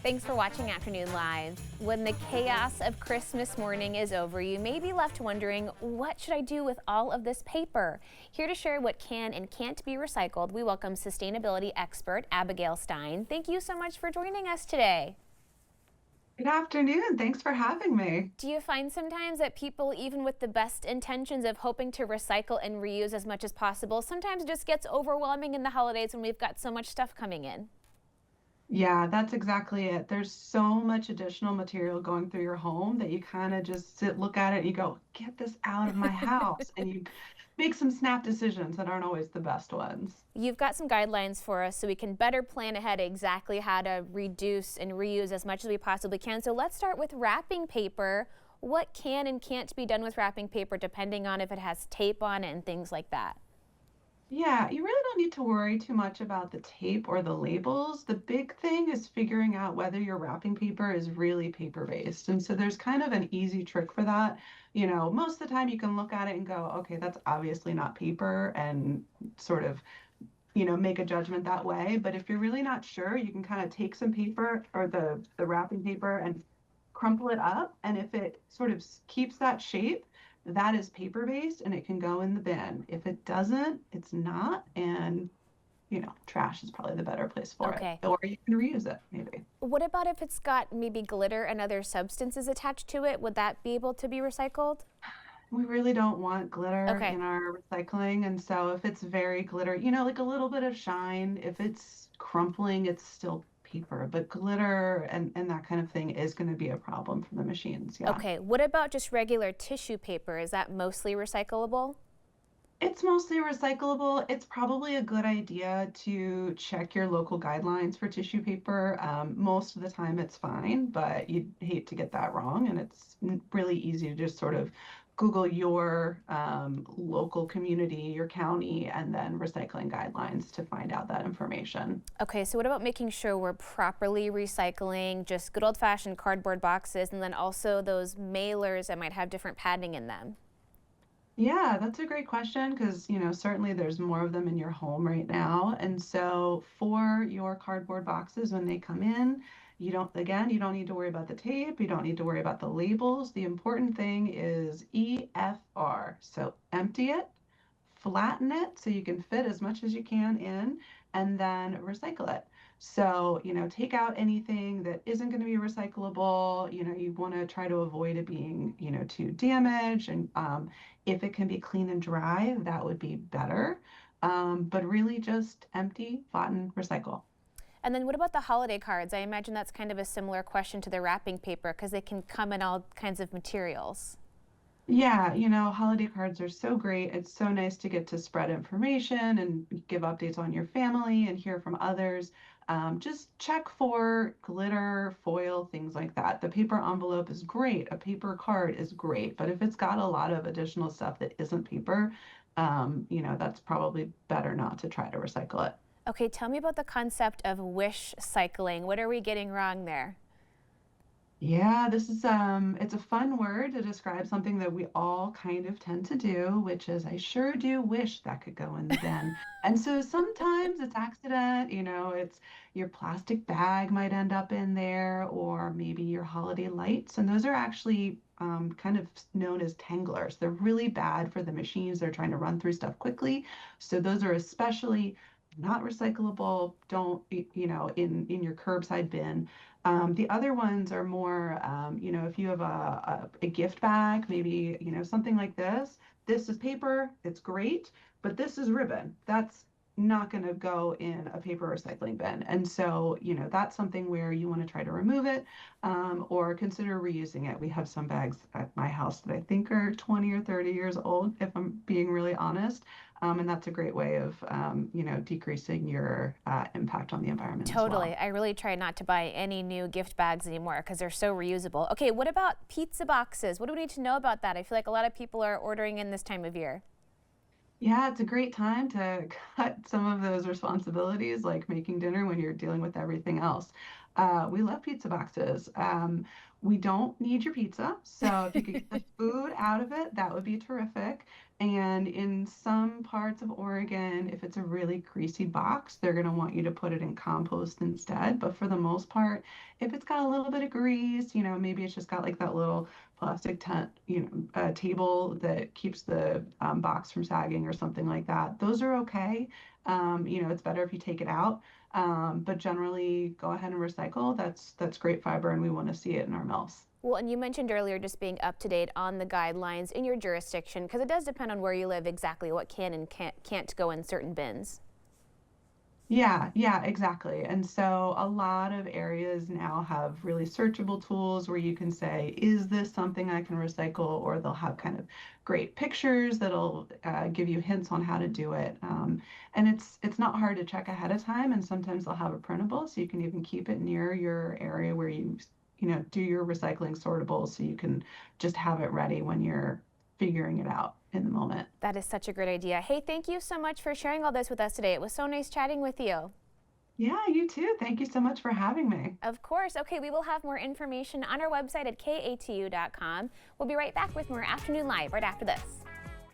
Thanks for watching Afternoon Live. When the chaos of Christmas morning is over, you may be left wondering, what should I do with all of this paper? Here to share what can and can't be recycled, we welcome sustainability expert Abigail Sztein. Thank you so much for joining us today. Good afternoon. Thanks for having me. Do you find sometimes that people, even with the best intentions of hoping to recycle and reuse as much as possible, sometimes it just gets overwhelming in the holidays when we've got so much stuff coming in? Yeah, that's exactly it. There's so much additional material going through your home that you kind of just look at it and you go, get this out of my house. And you make some snap decisions that aren't always the best ones. You've got some guidelines for us so we can better plan ahead exactly how to reduce and reuse as much as we possibly can. So let's start with wrapping paper. What can and can't be done with wrapping paper depending on if it has tape on it and things like that? Yeah, you really don't need to worry too much about the tape or the labels. The big thing is figuring out whether your wrapping paper is really paper-based. And so there's kind of an easy trick for that. Most of the time you can look at it and go, okay, that's obviously not paper, and sort of, make a judgment that way. But if you're really not sure, you can kind of take some paper or the wrapping paper and crumple it up. And if it sort of keeps that shape, that is paper based and it can go in the bin. If it doesn't, it's not. And, trash is probably the better place for it. Okay. Or you can reuse it, maybe. What about if it's got maybe glitter and other substances attached to it? Would that be able to be recycled? We really don't want glitter Okay. in our recycling. And so if it's very glitter, like a little bit of shine, if it's crumpling, it's still paper. But glitter and that kind of thing is going to be a problem for the machines. Yeah. Okay. What about just regular tissue paper? Is that mostly recyclable? It's mostly recyclable. It's probably a good idea to check your local guidelines for tissue paper. Most of the time it's fine, but you'd hate to get that wrong. And it's really easy to just sort of Google your local community, your county, and then recycling guidelines to find out that information. Okay, so what about making sure we're properly recycling just good old-fashioned cardboard boxes and then also those mailers that might have different padding in them? Yeah, that's a great question because, certainly there's more of them in your home right now. And so for your cardboard boxes, when they come in, you don't need to worry about the tape. You don't need to worry about the labels. The important thing is EFR. So empty it, flatten it so you can fit as much as you can in, and then recycle it. So, take out anything that isn't going to be recyclable. You want to try to avoid it being, too damaged. And if it can be clean and dry, that would be better. But really just empty, flatten, recycle. And then what about the holiday cards? I imagine that's kind of a similar question to the wrapping paper because they can come in all kinds of materials. Yeah, holiday cards are so great. It's so nice to get to spread information and give updates on your family and hear from others. Just check for glitter, foil, things like that. The paper envelope is great. A paper card is great. But if it's got a lot of additional stuff that isn't paper, that's probably better not to try to recycle it. Okay, tell me about the concept of wish cycling. What are we getting wrong there? Yeah, this is it's a fun word to describe something that we all kind of tend to do, which is I sure do wish that could go in the bin. And so sometimes it's accident, it's your plastic bag might end up in there, or maybe your holiday lights. And those are actually kind of known as tanglers. They're really bad for the machines. They're trying to run through stuff quickly. So those are especially not recyclable. Don't, in your curbside bin. The other ones are more, if you have a gift bag, maybe, something like this. This is paper, it's great, but this is ribbon. That's not going to go in a paper recycling bin. And so, that's something where you want to try to remove it or consider reusing it. We have some bags at my house that I think are 20 or 30 years old, if I'm being really honest. And that's a great way of, decreasing your impact on the environment as well. Totally. I really try not to buy any new gift bags anymore because they're so reusable. Okay, what about pizza boxes? What do we need to know about that? I feel like a lot of people are ordering in this time of year. Yeah, it's a great time to cut some of those responsibilities, like making dinner when you're dealing with everything else. We love pizza boxes. We don't need your pizza, so if you could get the food out of it, that would be terrific. And in some parts of Oregon, if it's a really greasy box, they're going to want you to put it in compost instead. But for the most part, if it's got a little bit of grease, maybe it's just got like that little plastic tent, table that keeps the box from sagging or something like that, those are okay. It's better if you take it out. But generally, go ahead and recycle. That's great fiber, and we want to see it in our mills. Well, and you mentioned earlier just being up to date on the guidelines in your jurisdiction, because it does depend on where you live exactly what can and can't go in certain bins. Yeah, exactly. And so a lot of areas now have really searchable tools where you can say, is this something I can recycle? Or they'll have kind of great pictures that'll give you hints on how to do it. And it's not hard to check ahead of time. And sometimes they'll have a printable, so you can even keep it near your area where you do your recycling sortables, so you can just have it ready when you're figuring it out in the moment. That is such a great idea. Hey, thank you so much for sharing all this with us today. It was so nice chatting with you. Yeah, you too. Thank you so much for having me. Of course. Okay, we will have more information on our website at katu.com. We'll be right back with more Afternoon Live right after this.